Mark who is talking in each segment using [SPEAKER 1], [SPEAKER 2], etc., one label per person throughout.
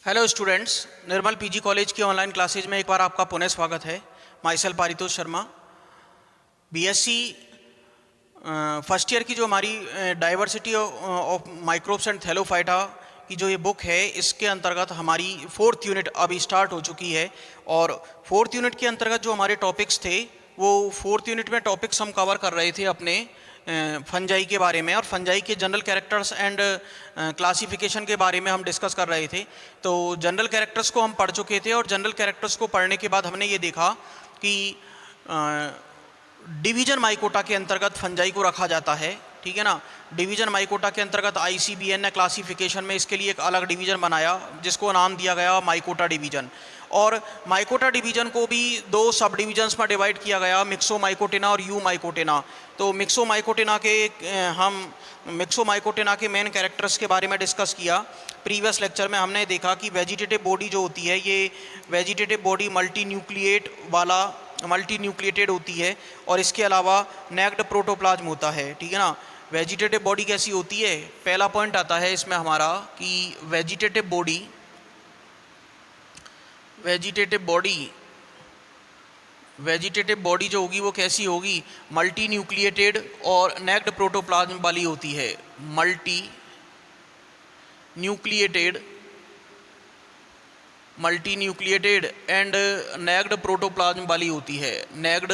[SPEAKER 1] Hello students, निर्मल PG college की online classes में एक बार आपका पुनः स्वागत है। My self Paritosh Sharma. BSc first year की जो हमारी diversity of microbes and Thallophyta की जो ये बुक है, इसके अंतर्गत हमारी 4th यूनिट अभी स्टार्ट हो चुकी है। और 4th यूनिट के अंतर्गत जो हमारे टॉपिक्स थे वो 4th यूनिट में टॉपिक्स हम कवर कर रहे थे अपने फंजाई के बारे में, और फंजाई के जनरल कैरेक्टर्स एंड क्लासिफिकेशन के बारे में हम डिस्कस कर रहे थे। तो जनरल कैरेक्टर्स को हम पढ़ चुके थे, और जनरल कैरेक्टर्स को पढ़ने के बाद हमने ये देखा कि डिवीजन माइकोटा के अंतर्गत फंजाई को रखा जाता है, ठीक है ना। डिवीजन माइकोटा के अंतर्गत आईसीबीएन ने क्लासिफिकेशन में इसके लिए एक अलग डिवीजन बनाया जिसको नाम दिया गया माइकोटा डिवीजन। और माइकोटा डिवीजन को भी दो सब डिवीजन्स में डिवाइड किया गया, मिक्सोमाइकोटिना और यू माइकोटिना। तो मिक्सोमाइकोटिना के मेन कैरेक्टर्स के बारे में डिस्कस किया। प्रीवियस लेक्चर में हमने देखा कि वेजिटेटिव बॉडी जो होती है, ये वेजिटेटिव बॉडी मल्टी न्यूक्लिएटेड होती है, और इसके अलावा नेक्ड प्रोटोप्लाज्म होता है, ठीक है ना। वेजिटेटिव बॉडी कैसी होती है? पहला पॉइंट आता है इसमें हमारा कि वेजिटेटिव बॉडी जो होगी वो कैसी होगी? मल्टी न्यूक्लिएटेड और नेक्ड प्रोटोप्लाज्म वाली होती है। Multi nucleated and naked protoplasm वाली होती है। नेक्ड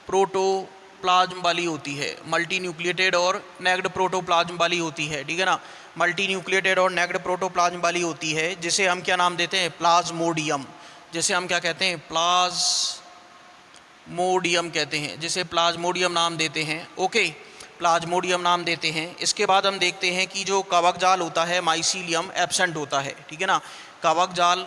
[SPEAKER 1] प्रोटोप्लाज्म वाली होती है, मल्टी न्यूक्लिएटेड और नेक्ड प्रोटोप्लाज्म वाली होती है, ठीक है ना। मल्टी न्यूक्लिएटेड और नेक्ड प्रोटोप्लाज्म वाली होती है, जिसे हम क्या नाम देते हैं? प्लाज्मोडियम। जिसे हम क्या कहते हैं? प्लाज्मोडियम कहते हैं, जिसे प्लाज्मोडियम नाम देते हैं। ओके, प्लाज्मोडियम नाम देते हैं। इसके बाद हम देखते हैं कि जो कवक जाल होता है माइसीलियम एब्सेंट होता है, ठीक है ना। कवक जाल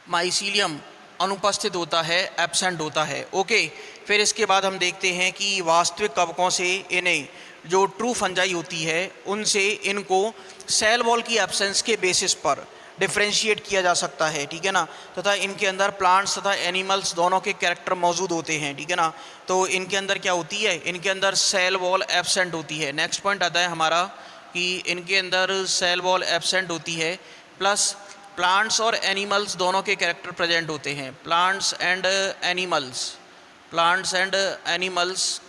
[SPEAKER 1] माइसीलियम अनुपस्थित होता है, एब्सेंट होता है। ओके, फिर इसके बाद हम देखते हैं कि वास्तविक कवकों से इन्हें जो ट्रू फंजाई होती है उनसे इनको सेल वॉल की एब्सेंस के बेसिस पर डिफ्रेंशिएट किया जा सकता है, ठीक है ना। तथा इनके अंदर प्लांट्स तथा एनिमल्स दोनों के कैरेक्टर मौजूद होते हैं, ठीक है ना। तो इनके अंदर क्या होती है? इनके अंदर सेल वॉल एब्सेंट होती है। नेक्स्ट पॉइंट आता है हमारा कि इनके अंदर सेल वॉल एब्सेंट होती है, प्लस प्लांट्स और एनिमल्स दोनों के कैरेक्टर प्रेजेंट होते हैं। प्लांट्स एंड एनिमल्स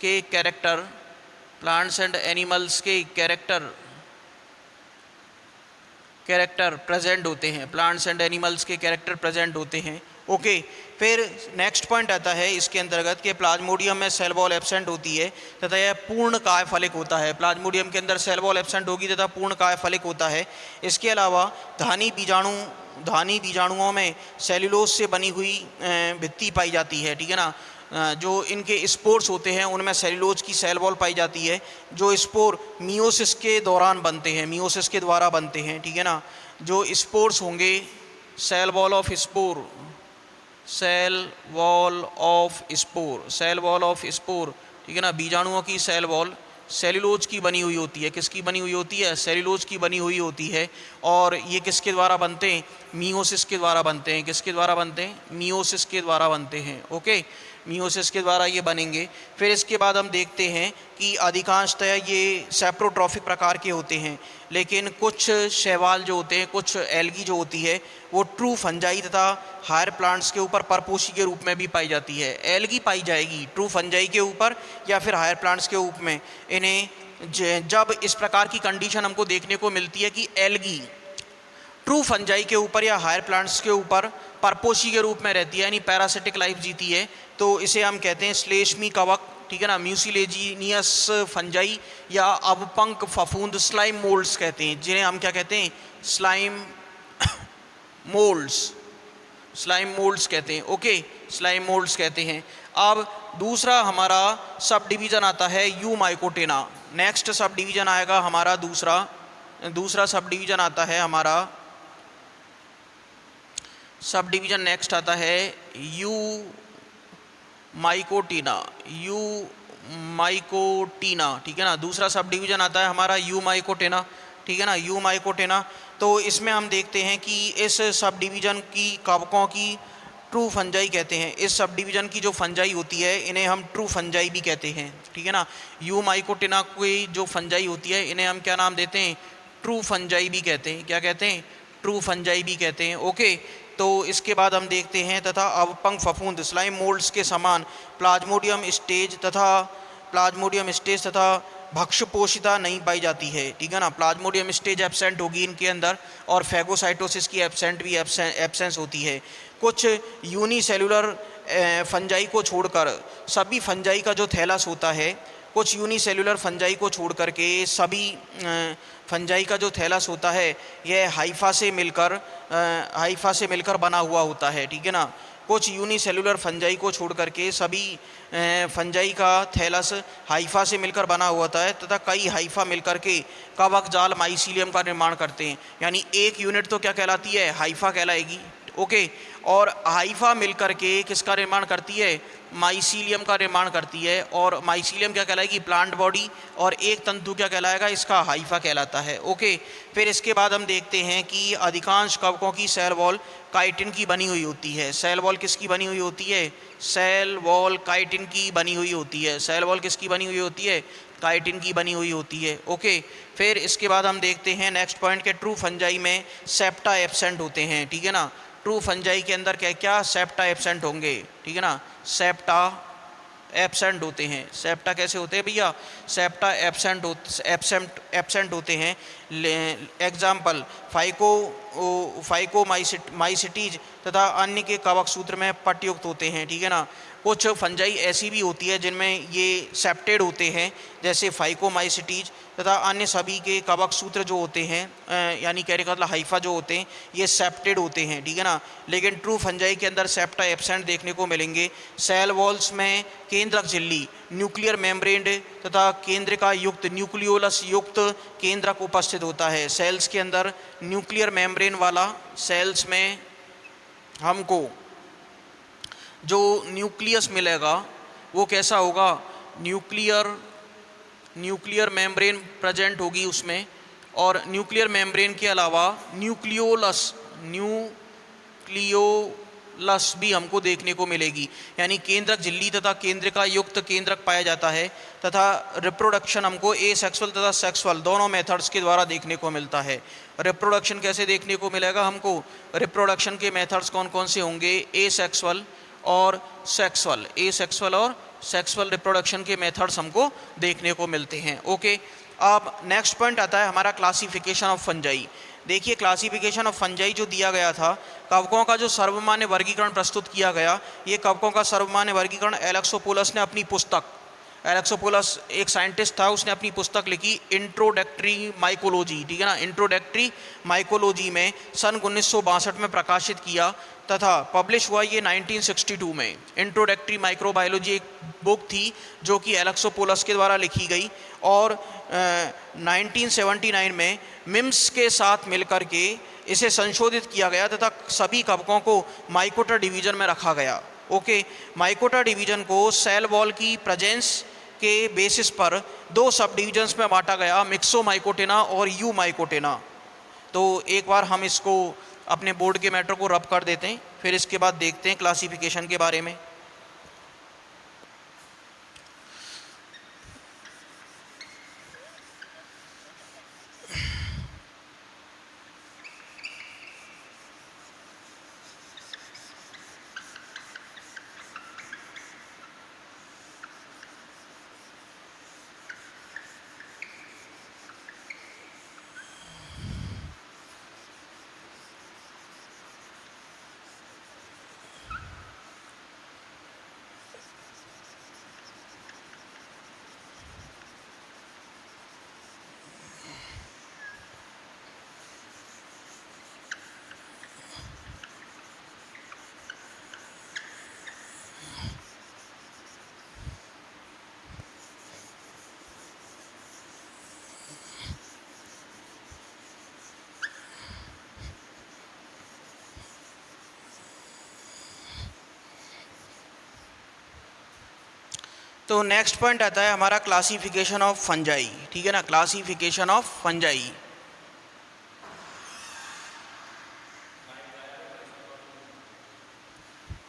[SPEAKER 1] के कैरेक्टर प्रेजेंट होते हैं। प्लांट्स एंड एनिमल्स के कैरेक्टर प्रेजेंट होते हैं। ओके, फिर नेक्स्ट पॉइंट आता है इसके अंतर्गत कि प्लाज्मोडियम में सेल वॉल एब्सेंट होती है तथा यह पूर्ण कायफलिक होता है। प्लाज्मोडियम के अंदर सेल वॉल एब्सेंट होगी तथा पूर्ण कायफलिक होता है। इसके अलावा धानी बीजाणुओं में सेल्यूलोज से बनी हुई भित्ति पाई जाती है, ठीक है ना। जो इनके स्पोर्स होते हैं उनमें सेल्यूलोज की सेल वॉल पाई जाती है, जो स्पोर मियोसिस के दौरान बनते हैं, मियोसिस के द्वारा बनते हैं, ठीक है ना। जो स्पोर्स होंगे, सेल वॉल ऑफ स्पोर, ठीक है ना। बीजाणुओं की सेल वॉल सेल्यूलोज की बनी हुई होती है। किसकी बनी हुई होती है? सेल्यूलोज की बनी हुई होती है। और ये किसके द्वारा बनते हैं? मियोसिस के द्वारा बनते हैं। किसके द्वारा बनते हैं? मियोसिस के द्वारा बनते हैं। ओके, मियोसिस के द्वारा ये बनेंगे। फिर इसके बाद हम देखते हैं कि अधिकांशतः ये सेप्रोट्रॉफिक प्रकार के होते हैं, लेकिन कुछ शैवाल जो होते हैं, कुछ एल्गी जो होती है, वो ट्रू फंजाई तथा हायर प्लांट्स के ऊपर परपोषी के रूप में भी पाई जाती है। एल्गी पाई जाएगी ट्रू फंजाई के ऊपर या फिर हायर प्लांट्स के रूप में। इन्हें जब इस प्रकार की कंडीशन हमको देखने को मिलती है कि एल्गी ट्रू फंजाई के ऊपर या हायर प्लांट्स के ऊपर परपोषी के रूप में रहती है, यानी पैरासिटिक लाइफ जीती है, तो इसे हम कहते हैं श्लेष्मी कवक, ठीक है ना। म्यूसिलेजिनियस फंजाई या अवपंक फफूंद स्लाइम मोल्ड्स कहते हैं, जिन्हें हम क्या कहते हैं? स्लाइम मोल्ड्स कहते हैं। ओके, स्लाइम मोल्ड्स कहते हैं। अब दूसरा हमारा सब डिवीज़न आता है यू माइकोटिना। नेक्स्ट सब डिवीज़न आएगा हमारा दूसरा सब डिवीज़न आता है हमारा सब डिवीज़न नेक्स्ट आता है यू माइकोटिना, ठीक है ना। दूसरा सब डिवीज़न आता है हमारा यू माइकोटिना, ठीक है ना। यू माइकोटिना, तो इसमें हम देखते हैं कि इस सब डिवीज़न की कवकों की ट्रू फंजाई कहते हैं। इस सब डिवीज़न की जो फंजाई होती है इन्हें हम ट्रू फंजाई भी कहते हैं, ठीक है ना। यू माइकोटिना की जो फंजाई होती है इन्हें हम क्या नाम देते हैं? ट्रू फंजाई भी कहते हैं। क्या कहते हैं? ट्रू फंजाई भी कहते हैं। ओके, तो इसके बाद हम देखते हैं तथा अवपंग फफूंद स्लाइम मोल्ड्स के समान प्लाज्मोडियम स्टेज तथा भक्ष्यपोषिता नहीं पाई जाती है। ठीक है ना, प्लाज्मोडियम स्टेज एब्सेंट होगी इनके अंदर और फैगोसाइटोसिस की एब्सेंस होती है। कुछ यूनिसेलुलर फंजाई को छोड़कर सभी फंजाई का जो थैलस होता है, कुछ यूनिसेलुलर फंजाई को छोड़ करके सभी फंजाई का जो थैलस होता है यह हाइफा से मिलकर बना हुआ होता है। ठीक है ना, कुछ यूनिसेलुलर फंजाई को छोड़ करके सभी फंजाई का थैलस हाइफा से मिलकर बना हुआ होता है तथा कई हाइफा मिलकर के कवक जाल माइसीलियम का निर्माण करते हैं। यानी एक यूनिट तो क्या कहलाती है? हाइफा कहलाएगी। ओके, और हाइफा मिलकर के किसका निर्माण करती है? माइसीलियम का निर्माण करती है। और माइसीलियम क्या कहलाएगी? Plant body. और एक तंतु क्या कहलाएगा? इसका हाइफा कहलाता है। ओके, फिर इसके बाद हम देखते हैं कि अधिकांश कवकों की सेल वॉल काइटिन की बनी हुई होती है। सेल वॉल किसकी बनी हुई होती है? सेल वॉल काइटिन की बनी हुई होती है। सेल वॉल किसकी बनी हुई होती है? काइटिन की बनी हुई होती है। ओके, फिर इसके बाद हम देखते हैं नेक्स्ट पॉइंट के ट्रू फंजाई में सेप्टा एब्सेंट होते हैं। ठीक है ना, ट्रू फंजाई के अंदर क्या क्या? सेप्टा एब्सेंट होंगे। ठीक है ना, सेप्टा एब्सेंट होते हैं। सेप्टा कैसे होते हैं भैया? सेप्टा एब्सेंट होते हैं। एग्जाम्पल फाइकोमाइसिटीज तथा अन्य के कवक सूत्र में पट्टयुक्त होते हैं। ठीक है ना, कुछ फंजाई ऐसी भी होती है जिनमें ये सेप्टेड होते हैं, जैसे फाइकोमाइसिटीज तथा अन्य सभी के कवक सूत्र जो होते हैं यानी कैरिकल हाइफा जो होते हैं ये सेप्टेड होते हैं। ठीक है ना, लेकिन ट्रू फंजाई के अंदर सेप्टा एब्सेंट देखने को मिलेंगे। सेल वॉल्स में केंद्रक झिल्ली न्यूक्लियर मेम्ब्रेन तथा केंद्रिका युक्त न्यूक्लियोलस युक्त केंद्रक उपस्थित होता है। सेल्स के अंदर न्यूक्लियर मेम्ब्रेन वाला सेल्स में हमको जो न्यूक्लियस मिलेगा वो कैसा होगा? न्यूक्लियर मेम्ब्रेन प्रेजेंट होगी उसमें। और न्यूक्लियर मेम्ब्रेन के अलावा न्यूक्लियोलस भी हमको देखने को मिलेगी। यानी केंद्रक झिल्ली तथा केंद्रिका युक्त केंद्रक पाया जाता है। तथा रिप्रोडक्शन हमको एसेक्सुअल तथा सेक्सुअल दोनों मेथड्स के द्वारा देखने को मिलता है। रिप्रोडक्शन कैसे देखने को मिलेगा हमको? रिप्रोडक्शन के मेथड्स कौन कौन से होंगे? एसेक्सुअल और सेक्सुअल। एसेक्सुअल और सेक्सुअल रिप्रोडक्शन के मेथड्स हमको देखने को मिलते हैं। ओके, अब नेक्स्ट पॉइंट आता है हमारा क्लासिफिकेशन ऑफ फंजाई। देखिए, क्लासिफिकेशन ऑफ फंजाई जो दिया गया था, कवकों का जो सर्वमान्य वर्गीकरण प्रस्तुत किया गया, ये कवकों का सर्वमान्य वर्गीकरण एलेक्सोपोलस ने अपनी पुस्तक, एलेक्सोपोलस एक साइंटिस्ट था, उसने अपनी पुस्तक लिखी इंट्रोडक्टरी माइकोलॉजी। ठीक है ना, इंट्रोडक्टरी माइकोलॉजी में सन 1962 में प्रकाशित किया तथा पब्लिश हुआ ये 1962 में। इंट्रोडक्टरी माइक्रोबायोलॉजी एक बुक थी जो कि एलेक्सोपोलस के द्वारा लिखी गई और 1979 में मिम्स के साथ मिलकर के इसे संशोधित किया गया तथा सभी कवकों को माइकोटा डिवीजन में रखा गया। ओके, माइकोटा डिवीजन को सेल वॉल की प्रेजेंस के बेसिस पर दो सब डिविजन्स में बांटा गया, मिक्सोमाइकोटेना और यू माइकोटेना। तो एक बार हम इसको अपने बोर्ड के मैटर को रब कर देते हैं, फिर इसके बाद देखते हैं क्लासिफिकेशन के बारे में। तो नेक्स्ट पॉइंट आता है हमारा क्लासिफिकेशन ऑफ फंजाई। ठीक है ना, classification of fungi.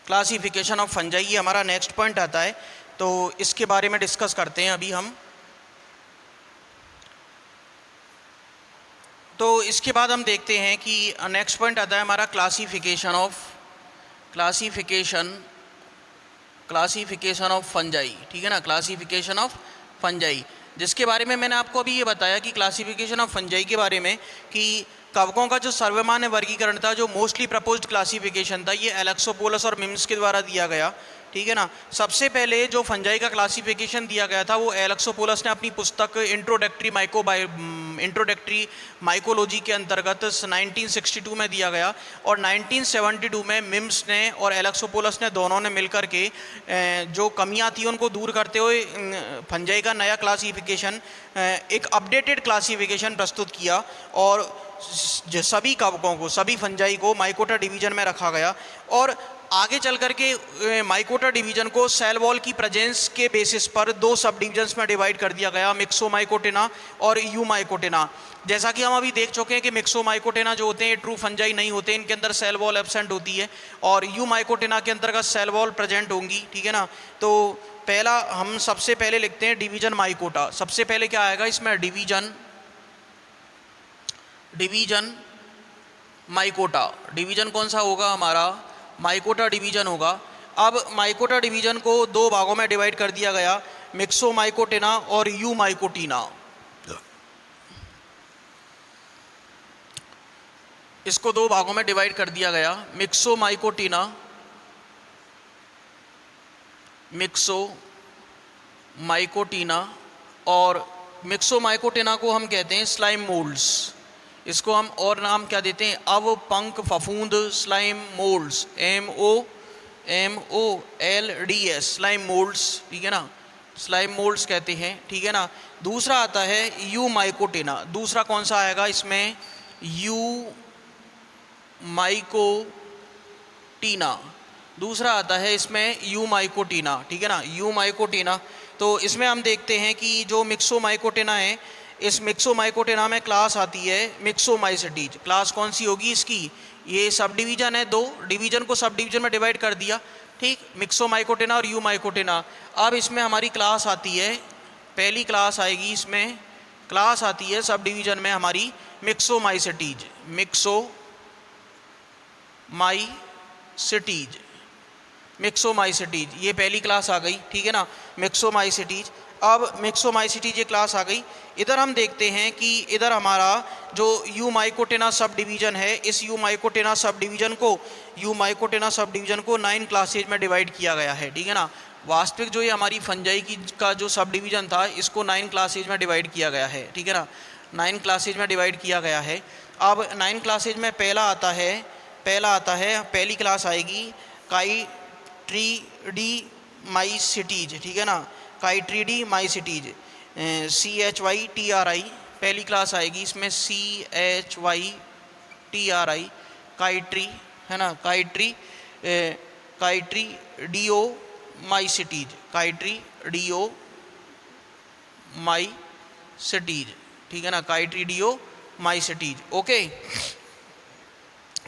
[SPEAKER 1] Classification of fungi ये हमारा नेक्स्ट पॉइंट आता है, तो इसके बारे में डिस्कस करते हैं अभी हम। तो इसके बाद हम देखते हैं कि नेक्स्ट पॉइंट आता है हमारा क्लासिफिकेशन ऑफ फंजाई, ठीक है ना, क्लासिफिकेशन ऑफ फंजाई, जिसके बारे में मैंने आपको अभी ये बताया कि क्लासिफिकेशन ऑफ फंजाई के बारे में कि कवकों का जो सर्वमान्य वर्गीकरण था, जो मोस्टली प्रपोज्ड क्लासिफिकेशन था, ये एलेक्सोपोलस और मिम्स के द्वारा दिया गया, ठीक है ना। सबसे पहले जो फंजाई का क्लासिफिकेशन दिया गया था वो एलेक्सोपोलस ने अपनी पुस्तक इंट्रोडक्टरी माइकोलॉजी के अंतर्गत 1962 में दिया गया, और 1972 में मिम्स ने और एलेक्सोपोलस ने दोनों ने मिलकर के जो कमियां थी उनको दूर करते हुए फंजाई का नया क्लासिफिकेशन, एक अपडेटेड क्लासिफिकेशन प्रस्तुत किया, और सभी कवकों को, सभी फंजाई को माइकोटा डिवीजन में रखा गया। और आगे चल करके माइकोटा डिवीजन को सेल वॉल की प्रेजेंस के बेसिस पर दो सब डिविजन्स में डिवाइड कर दिया गया, मिक्सोमाइकोटेना और यूमाइकोटेना। जैसा कि हम अभी देख चुके हैं कि मिक्सोमाइकोटेना जो होते हैं ट्रू फंजाई नहीं होते, इनके अंदर सेल वॉल एब्सेंट होती है, और यूमाइकोटेना के अंतर्गत सेल वॉल प्रेजेंट होंगी, ठीक है ना। तो पहला हम सबसे पहले लिखते हैं डिवीजन माइकोटा। सबसे पहले क्या आएगा इसमें, डिवीजन माइकोटा। डिवीजन कौन सा होगा हमारा, माइकोटा डिवीजन होगा। अब माइकोटा डिवीजन को दो भागों में डिवाइड कर दिया गया, मिक्सोमाइकोटेना और यूमाइकोटीना। इसको दो भागों में डिवाइड कर दिया गया, मिक्सोमाइकोटीना और मिक्सोमाइकोटेना को हम कहते हैं स्लाइम मोल्ड्स। इसको हम और नाम क्या देते हैं, अव पंख फफूंद slime moulds, MOLDS, slime moulds, ठीक है ना, स्लाइम मोल्ड्स कहते हैं, ठीक है ना। दूसरा आता है यूमाइकोटेना। दूसरा कौन सा आएगा इसमें, यूमाइकोटीना। दूसरा आता है इसमें यूमाइकोटीना, ठीक है ना, यूमाइकोटीना। तो इसमें हम देखते हैं कि जो मिक्सोमाइकोटेना है, इस मिक्सोमाइकोटेना में क्लास आती है मिक्सोमाइसिटीज। क्लास कौन सी होगी इसकी, ये सब डिवीजन है, दो डिवीजन को सब डिवीजन में डिवाइड कर दिया, ठीक, मिक्सोमाइकोटेना और यूमाइकोटेना। अब इसमें हमारी क्लास आती है, पहली क्लास आएगी इसमें, क्लास आती है सब डिवीजन में हमारी मिक्सोमाइसिटीज, मिक्सोमाइसिटीज, ये पहली क्लास आ गई, ठीक है ना, मिक्सोमाइसिटीज। अब मिक्सोमाइसिटीज ये क्लास आ गई। इधर हम देखते हैं कि इधर हमारा जो यूमाइकोटेना सब डिवीजन है, इस यूमाइकोटेना सब डिवीजन को 9 क्लासेज में डिवाइड किया गया है, ठीक है ना। वास्तविक जो ये हमारी फंजाई की का जो सब डिवीजन था, इसको 9 क्लासेज में डिवाइड किया गया है, ठीक है ना, 9 क्लासेज में डिवाइड किया गया है। अब 9 क्लासेज में पहला आता है, पहली क्लास आएगी काइट्रीडी ठीक है ना, काइट्रीडी माइसिटीज, CHYTRI, पहली क्लास आएगी इसमें CHYTRI, काइट्री, है ना, काइट्रीडियोमाइसिटीज, ठीक है ना, काइट्रीडियोमाइसिटीज, ओके,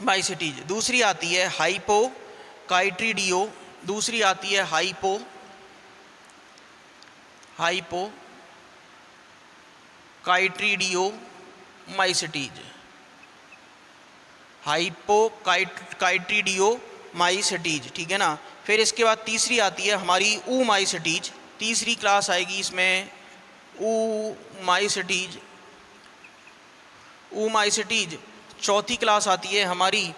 [SPEAKER 1] माइसिटीज। दूसरी आती है हाइपोकाइट्रीडियो, दूसरी आती है हाइपोकाइट्रीडियोमाइसिटीज, ठीक है ना। फिर इसके बाद तीसरी आती है हमारी ऊमाइसिटीज, तीसरी क्लास आएगी इसमें ऊमाइसिटीज। चौथी क्लास आती है हमारी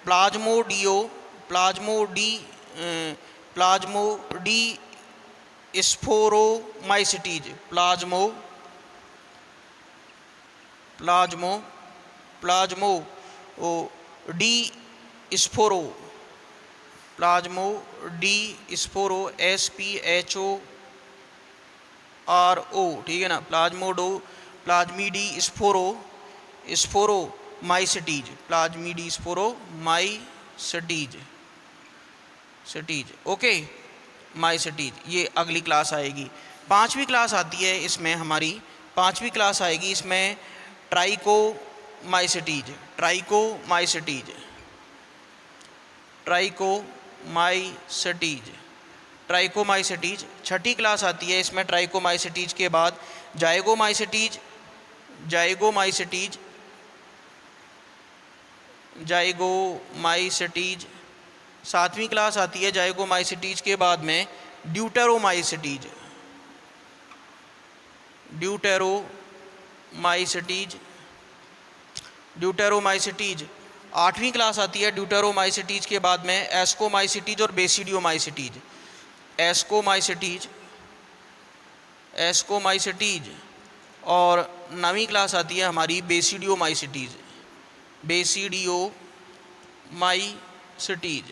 [SPEAKER 1] प्लाज्मोडिस्फोरोमाइसिटीज, प्लाज्मोडिस्फोरो SPHORO, ठीक है ना, प्लाज्मीडिस्फोरोमाइसिटीज, ओके, माइसिटीज। ये अगली क्लास आएगी। पांचवी क्लास आती है इसमें हमारी, पांचवी क्लास आएगी इसमें ट्राइकोमाइसिटीज। छठी क्लास आती है इसमें ट्राइकोमाइसिटीज के बाद जाइगोमाइसिटीज, जाइगोमाइसिटीज, जाइगोमाइसिटीज। 7वीं क्लास आती है जाइगोमाइसिटीज के बाद में ड्यूटेरोमाइसिटीज, ड्यूटेरोमाइसिटीज, ड्यूटेरोमाइसिटीज। 8वीं क्लास आती है ड्यूटेरोमाइसिटीज के बाद में एस्कोमाइसिटीज और बेसिडियोमाइसिटीज, एस्कोमाइसिटीज, एस्कोमाइसिटीज। और 9वीं क्लास आती है हमारी बेसिडियोमाइसिटीज, बेसिडियोमाइसिटीज।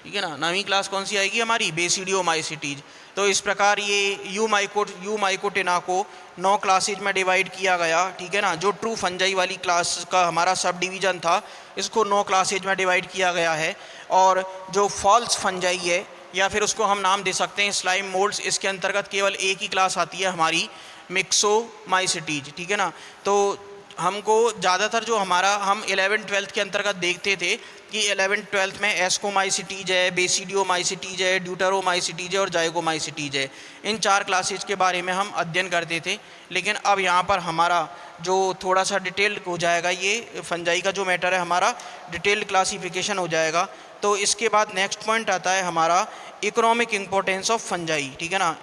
[SPEAKER 1] ठीक है ना, 9वीं क्लास कौन सी आएगी हमारी? बेसिडियोमाइसिटीज। तो इस प्रकार ये यू माइकोटेना को 9 क्लासेज में डिवाइड किया गया। ठीक है ना, जो ट्रू फंजाई वाली क्लास का हमारा सब डिवीज़न था इसको 9 क्लासेज में डिवाइड किया गया है। और जो फॉल्स फंजाई है या फिर उसको हम नाम दे सकते हैं स्लाइम मोल्ड्स, इसके अंतर्गत केवल एक ही क्लास आती है हमारी मिक्सोमाइसिटीज। ठीक है ना, तो हमको ज़्यादातर जो हमारा हम 11th-12th के अंतर्गत देखते थे कि 11th-12th में एस्कोमाइसिटीज है, बेसिडियोमाइसिटीज है, ड्यूटेरोमाइसिटीज है और जाइगोमाइसिटीज है। इन 4 क्लासेज के बारे में हम अध्ययन करते थे। लेकिन अब यहाँ पर हमारा जो थोड़ा सा डिटेल्ड हो जाएगा, ये फंजाई का जो मैटर है हमारा डिटेल्ड क्लासिफिकेशन हो जाएगा। तो इसके बाद नेक्स्ट पॉइंट आता है हमारा इकोनॉमिक इम्पोर्टेंस ऑफ फंजाई। ठीक है ना,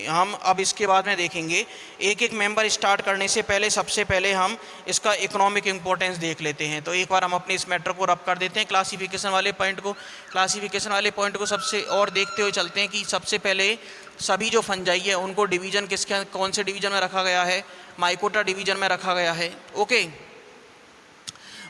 [SPEAKER 1] हम अब इसके बाद में देखेंगे एक एक मेंबर स्टार्ट करने से पहले सबसे पहले हम इसका इकोनॉमिक इम्पोर्टेंस देख लेते हैं। तो एक बार हम अपने इस मैटर को रब कर देते हैं क्लासिफिकेशन वाले पॉइंट को सबसे और देखते हुए चलते हैं कि सबसे पहले सभी जो फंजाई है उनको डिवीज़न किसके कौन से डिवीज़न में रखा गया है? माइकोटा डिवीज़न में रखा गया है। ओके,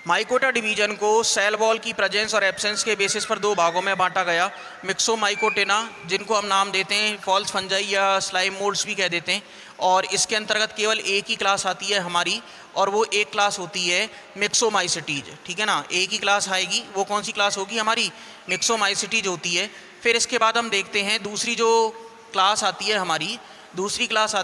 [SPEAKER 1] माइकोटा डिवीज़न को सेल वॉल की प्रेजेंस और एब्सेंस के बेसिस पर 2 भागों में बांटा गया। मिक्सोमाइकोटेना, जिनको हम नाम देते हैं फॉल्स फंजाई या स्लाइम मोल्ड्स भी कह देते हैं, और इसके अंतर्गत केवल एक ही क्लास आती है हमारी, और वो एक क्लास होती है मिक्सोमाइसिटीज। ठीक है ना, एक ही क्लास आएगी, वो कौन सी क्लास होगी हमारी? मिक्सोमाइसिटीज होती है। फिर इसके बाद हम देखते हैं दूसरी जो क्लास आती है हमारी, दूसरी क्लास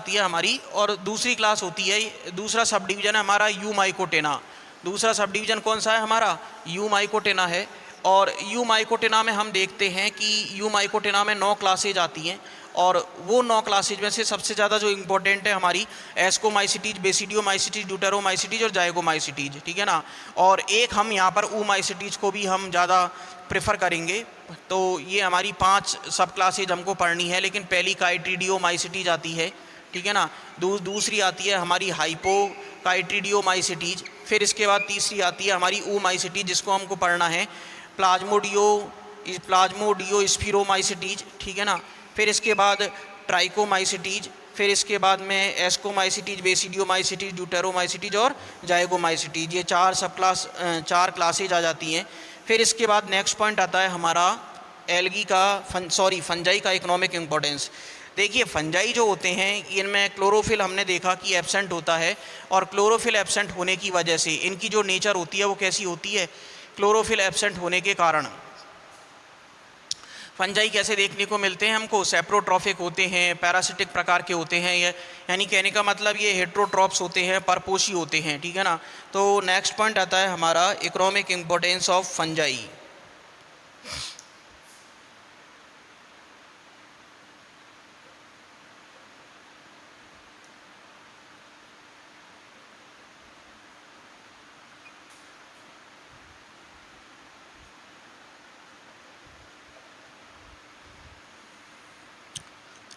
[SPEAKER 1] होती है, दूसरा सब डिवीज़न है हमारा यू माइकोटेना। दूसरा सब डिवीज़न कौन सा है हमारा? यू माइकोटेना है। और यू माइकोटेना में हम देखते हैं कि यू माइकोटेना में 9 क्लासेज आती हैं, और वो 9 क्लासेज में से सबसे ज़्यादा जो इम्पोर्टेंट है हमारी एस्कोमाइसिटीज, बेसिडियोमाइसिटीज, ड्यूटेरोमाइसिटीज और जाइगोमाइसिटीज। ठीक है ना, और एक हम यहाँ पर ऊमाइसिटीज को भी हम ज़्यादा प्रेफर करेंगे। तो ये हमारी 5 सब क्लासेज हमको पढ़नी है, लेकिन पहली काइट्रीडियोमाइसिटीज आती है। ठीक है ना, दूसरी आती है हमारी हाइपोकाइट्रीडियोमाइसिटीज। फिर इसके बाद तीसरी आती है हमारी ऊमाइसिटीज, जिसको हमको पढ़ना है प्लाज्मोडियोस्फीरोमाइसिटीज। ठीक है ना, फिर इसके बाद ट्राइकोमाइसिटीज, फिर इसके बाद में एस्कोमाइसिटीज, बेसिडियोमाइसिटीज, ड्यूटेरोमाइसिटीज और जाइगोमाइसिटीज। ये 4 क्लासेज आ जाती हैं। फिर इसके बाद नेक्स्ट पॉइंट आता है हमारा फंजाई का इकोनॉमिक इम्पोर्टेंस। देखिए, फंजाई जो होते हैं इनमें क्लोरोफिल हमने देखा कि एब्सेंट होता है, और क्लोरोफिल एब्सेंट होने की वजह से इनकी जो नेचर होती है वो कैसी होती है? क्लोरोफिल एब्सेंट होने के कारण फंजाई कैसे देखने को मिलते हैं हमको? सेप्रोट्रॉफिक होते हैं, पैरासिटिक प्रकार के होते हैं, यानी कहने का मतलब ये हेट्रोट्रॉप्स होते हैं, परपोषी होते हैं। ठीक है ना, तो नेक्स्ट पॉइंट आता है हमारा economic importance of fungi.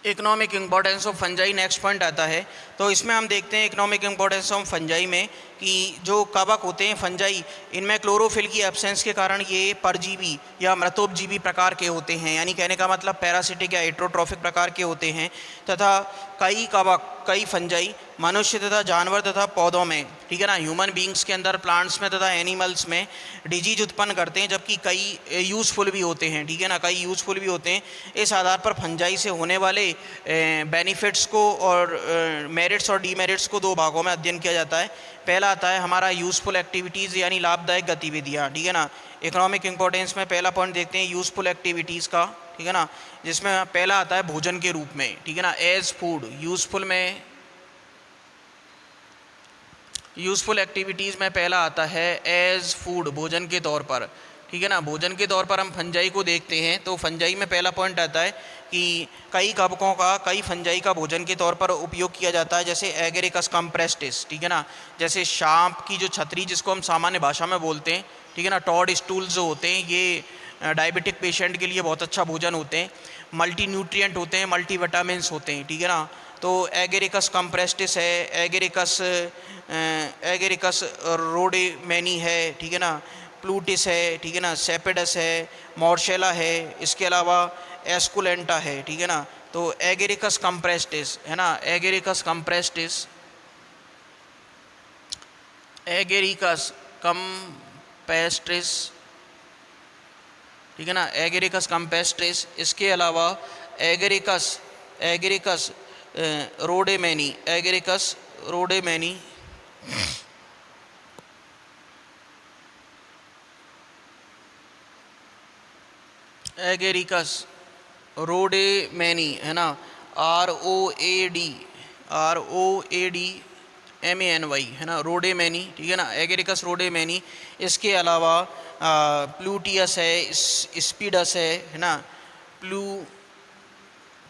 [SPEAKER 1] Economic importance of fungi next point आता है। तो इसमें हम देखते हैं इकोनॉमिक इम्पोर्टेंस ऑफ फंजाई में कि जो कवक होते हैं फंजाई, इनमें क्लोरोफिल की एब्सेंस के कारण ये परजीवी या मृतोपजीवी प्रकार के होते हैं, यानी कहने का मतलब पैरासिटिक या हेट्रोट्रॉफिक प्रकार के होते हैं। तथा कई फंजाई मनुष्य तथा जानवर तथा पौधों में, ठीक है ना, ह्यूमन बींग्स के अंदर, प्लांट्स में तथा एनिमल्स में डिजीज उत्पन्न करते हैं, जबकि कई यूज़फुल भी होते हैं। ठीक है ना, कई यूज़फुल भी होते हैं। इस आधार पर फंजाई से होने वाले बेनिफिट्स को और मेरिट्स और डीमेरिट्स को 2 भागों में अध्ययन किया जाता है। पहला आता है हमारा यूज़फुल एक्टिविटीज़, यानी लाभदायक गतिविधियाँ। ठीक है ना, इकोनॉमिक इम्पोर्टेंस में पहला पॉइंट देखते हैं यूज़फुल एक्टिविटीज़ का। ठीक है ना, जिसमें पहला आता है भोजन के रूप में। ठीक है ना, एज फूड। यूज़फुल एक्टिविटीज़ में पहला आता है एज फूड, भोजन के तौर पर। ठीक है ना। भोजन के तौर पर हम फंजाई को देखते हैं तो फंजाई में पहला पॉइंट आता है कि कई कवकों का, कई फंजाई का भोजन के तौर पर उपयोग किया जाता है, जैसे एगेरिकस कंप्रेस्टिस, ठीक है ना, जैसे सांप की जो छतरी जिसको हम सामान्य भाषा में बोलते हैं, ठीक है ना, टॉड स्टूल जो होते हैं ये डायबिटिक पेशेंट के लिए बहुत अच्छा भोजन होते हैं, मल्टी न्यूट्रिएंट होते हैं, मल्टी विटामिन्स होते हैं, ठीक है ना। तो एगेरिकस कंप्रेस्टिस है, एगेरिकस रोडेमेनी है, ठीक है ना, प्लूटिस है, ठीक है ना, सेपेडस है, मॉर्शेला है, इसके अलावा एस्कुलेंटा है, ठीक है ना। तो एगेरिकस कंप्रेस्टिस है ना, एगेरिकस कंप्रेस्टिस, एगेरिकस कंपेस्ट्रिस, ठीक है ना, एगेरिकस कंपेस्ट्रिस, इसके अलावा एगेरिकस एगेरिकस रोडेमेनी, एगेरिकस रोडेमेनी, एगेरिकस रोडेमेनी है ना, ROADMANY है ना, रोडेमेनी, ठीक है ना, एगेरिकस रोडेमेनी। इसके अलावा प्लूटियस है, स्पीडस है ना,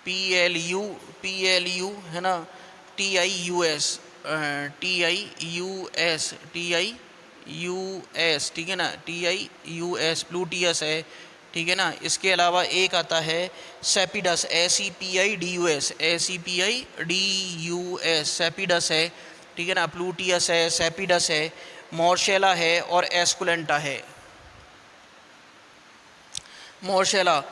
[SPEAKER 1] PLU है ना, TIUS, ठीक है ना, TIUS प्लूटियस है, ठीक है ना। इसके अलावा एक आता है सेपिडस, SEPIDUS, सेपिडस है, ठीक है ना, प्लूटियस है, सेपिडस है, मॉर्शेला है और एस्कुलेंटा है। मॉर्शेला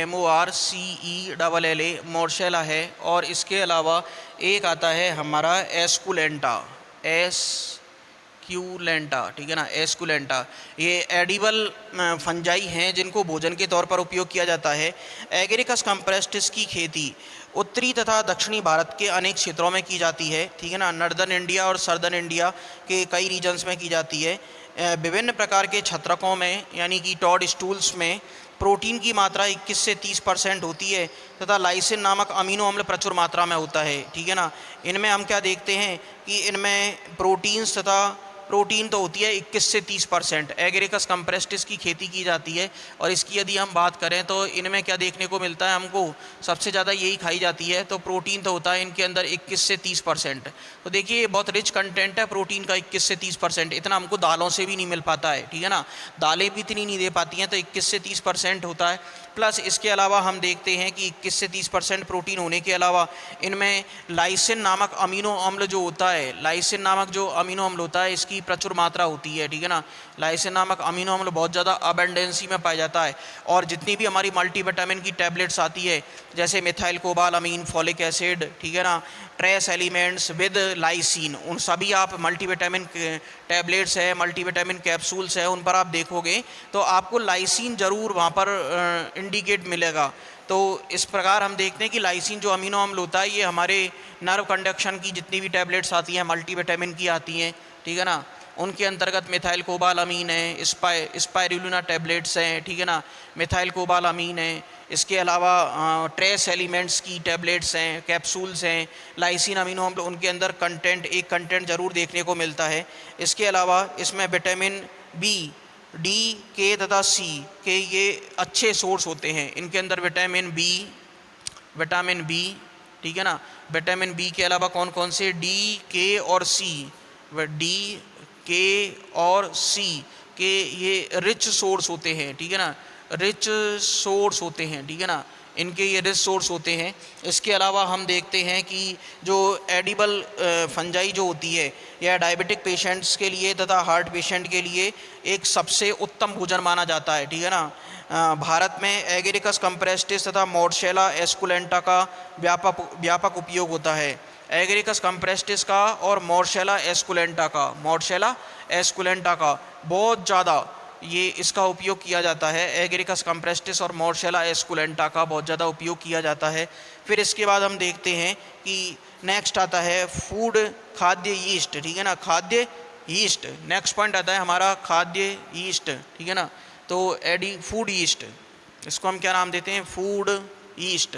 [SPEAKER 1] MORCELLA, मॉर्शेला है। और इसके अलावा एक आता है हमारा एस्कुलेंटा, ठीक है ना, एस्कुलेंटा। ये एडिबल फंजाई हैं जिनको भोजन के तौर पर उपयोग किया जाता है। एगेरिकस कंप्रेस्टिस की खेती उत्तरी तथा दक्षिणी भारत के अनेक क्षेत्रों में की जाती है, ठीक है ना, नॉर्दर्न इंडिया और सर्दर्न इंडिया के कई रीजन्स में की जाती है। विभिन्न प्रकार के छत्रकों में यानी कि टॉड स्टूल्स में प्रोटीन की मात्रा 21 से 30% होती है तथा लाइसिन नामक अमीनो अम्ल प्रचुर मात्रा में होता है, ठीक है ना। इनमें हम क्या देखते हैं कि इनमें प्रोटीन्स तथा प्रोटीन तो होती है 21 से 30%। एगेरिकस कंप्रेस्टिस की खेती की जाती है और इसकी यदि हम बात करें तो इनमें क्या देखने को मिलता है हमको, सबसे ज़्यादा यही खाई जाती है, तो प्रोटीन तो होता है इनके अंदर 21 से 30%। तो देखिए ये बहुत रिच कंटेंट है प्रोटीन का, 21 से 30%, इतना हमको दालों से भी नहीं मिल पाता है, ठीक है ना, दालें भी इतनी नहीं दे पाती हैं, तो 21 से 30% होता है। प्लस इसके अलावा हम देखते हैं कि 21 से 30% प्रोटीन होने के अलावा इनमें लाइसिन नामक अमीनो अम्ल जो होता है, लाइसिन नामक जो अमीनो अम्ल होता है इसकी प्रचुर मात्रा होती है, ठीक है ना। लाइसिन नामक अमीनो अम्ल बहुत ज़्यादा अबेंडेंसी में पाया जाता है। और जितनी भी हमारी मल्टीविटामिन की टैबलेट्स आती है जैसे मिथाइल कोबालामीन, फॉलिक एसिड, ठीक है ना, ट्रेस एलिमेंट्स विद लाइसिन, उन सभी आप मल्टीविटामिन टैबलेट्स है, मल्टीविटामिन कैप्सूल्स है, उन पर आप देखोगे तो आपको लाइसिन ज़रूर वहाँ पर इंडिकेट मिलेगा। तो इस प्रकार हम देखते हैं कि लाइसिन जो अमीनो अम्ल होता है ये हमारे नर्व कंडक्शन की जितनी भी टैबलेट्स आती हैं मल्टीविटामिन की आती हैं, ठीक है ना, उनके अंतर्गत मिथाइल कोबालामीन है, स्पाइरुलिना टैबलेट्स हैं, ठीक है ना, मिथाइल कोबालामीन है। इसके अलावा ट्रेस एलिमेंट्स की टैबलेट्स हैं, कैप्सूल्स हैं, लाइसिन अमीनो अम्ल, उनके अंदर एक कंटेंट ज़रूर देखने को मिलता है। इसके अलावा इसमें विटामिन बी, डी, के तथा सी के ये अच्छे सोर्स होते हैं। इनके अंदर विटामिन बी, ठीक है ना, विटामिन बी के अलावा कौन कौन से, डी, के और सी, डी, के और सी के ये रिच सोर्स होते हैं, ठीक है ना, रिच सोर्स होते हैं, ठीक है ना, इनके ये रिच सोर्स होते हैं। इसके अलावा हम देखते हैं कि जो एडिबल फंजाई जो होती है यह डायबिटिक पेशेंट्स के लिए तथा हार्ट पेशेंट के लिए एक सबसे उत्तम भोजन माना जाता है, ठीक है ना। भारत में एगेरिकस कंप्रेस्टिस तथा मॉर्शेला एस्कुलेंटा का व्यापक उपयोग होता है। एगेरिकस कंप्रेस्टिस का और मॉर्शेला एस्कुलेंटा का बहुत ज़्यादा ये इसका उपयोग किया जाता है। एगेरिकस कंप्रेस्टिस और मॉर्शेला एस्कुलेंटा का बहुत ज़्यादा उपयोग किया जाता है। फिर इसके बाद हम देखते हैं कि नेक्स्ट आता है फूड, खाद्य यीस्ट, ठीक है ना, खाद्य यीस्ट। नेक्स्ट पॉइंट आता है हमारा खाद्य यीस्ट, ठीक है ना। तो फूड यीस्ट, इसको हम क्या नाम देते हैं, फूड यीस्ट।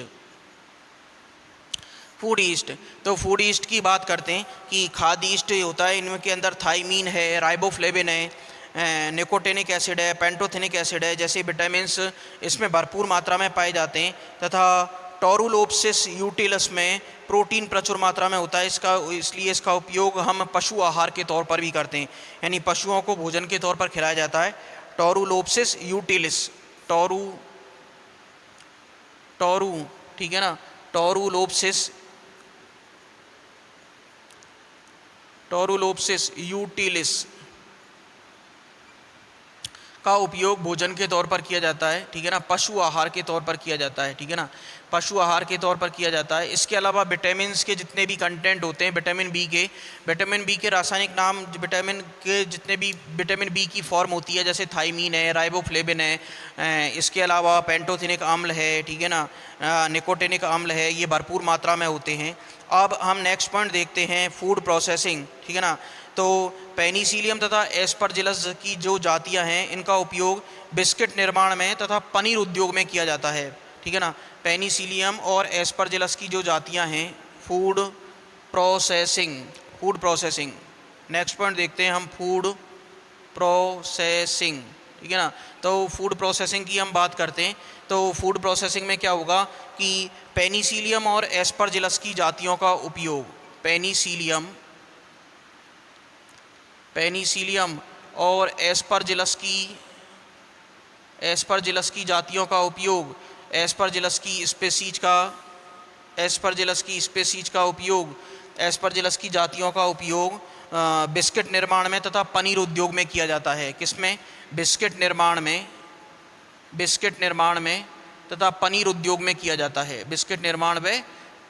[SPEAKER 1] तो फूड यीस्ट की बात करते हैं कि खाद्य यीस्ट होता है, इनके अंदर थाइमीन है, राइबोफ्लेविन है, निकोटिनिक एसिड है, पेंटोथेनिक एसिड है, जैसे विटामिन्स इसमें भरपूर मात्रा में पाए जाते हैं। तथा टोरुलोप्सिस यूटिलस में प्रोटीन प्रचुर मात्रा में होता है, इसलिए इसका उपयोग हम पशु आहार के तौर पर भी करते हैं, यानी पशुओं को भोजन के तौर पर खिलाया जाता है। टोरुलोप्सिस यूटिलिस, टोरू ठीक है ना, टोरुलोप्सिस यूटिलिस का उपयोग भोजन के तौर पर किया जाता है, ठीक है ना, पशु आहार के तौर पर किया जाता है, ठीक है ना, पशु आहार के तौर पर किया जाता है। इसके अलावा विटामिन के जितने भी कंटेंट होते हैं, विटामिन बी के रासायनिक नाम, विटामिन के जितने भी विटामिन बी की फॉर्म होती है, जैसे थाइमीन है, राइबोफ्लेविन है, इसके अलावा पेंटोथेनिक अम्ल है, ठीक है ना, निकोटिनिक अम्ल है, ये भरपूर मात्रा में होते हैं। अब हम नेक्स्ट पॉइंट देखते हैं, फूड प्रोसेसिंग, ठीक है ना। तो पेनिसिलियम तथा एस्परजिलस की जो जातियां हैं, इनका उपयोग बिस्किट निर्माण में तथा पनीर उद्योग में किया जाता है, ठीक है ना। पेनिसिलियम और एस्परजिलस की जो जातियां हैं, फूड प्रोसेसिंग। नेक्स्ट पॉइंट देखते हैं हम, फूड प्रोसेसिंग, ठीक है ना। तो फूड प्रोसेसिंग की हम बात करते हैं, तो फूड प्रोसेसिंग में क्या होगा कि पेनिसिलियम और एस्परजिलस की जातियों का उपयोग, पेनिसिलियम और एस्परजिलस की जातियों का उपयोग, एस्परजिलस की जातियों का उपयोग बिस्किट निर्माण में तथा पनीर उद्योग में किया जाता है। किसमें? बिस्किट निर्माण में तथा पनीर उद्योग में किया जाता है। बिस्किट निर्माण व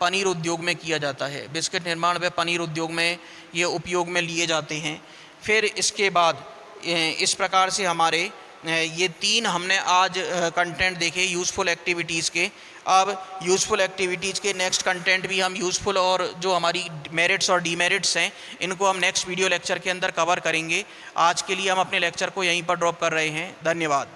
[SPEAKER 1] पनीर उद्योग में किया जाता है। बिस्किट निर्माण व पनीर उद्योग में ये उपयोग में लिए जाते हैं। फिर इसके बाद इस प्रकार से हमारे ये 3 हमने आज कंटेंट देखे यूज़फुल एक्टिविटीज़ के। अब यूज़फुल एक्टिविटीज़ के नेक्स्ट कंटेंट भी हम यूज़फुल और जो हमारी मेरिट्स और डीमेरिट्स हैं, इनको हम नेक्स्ट वीडियो लेक्चर के अंदर कवर करेंगे। आज के लिए हम अपने लेक्चर को यहीं पर ड्रॉप कर रहे हैं। धन्यवाद।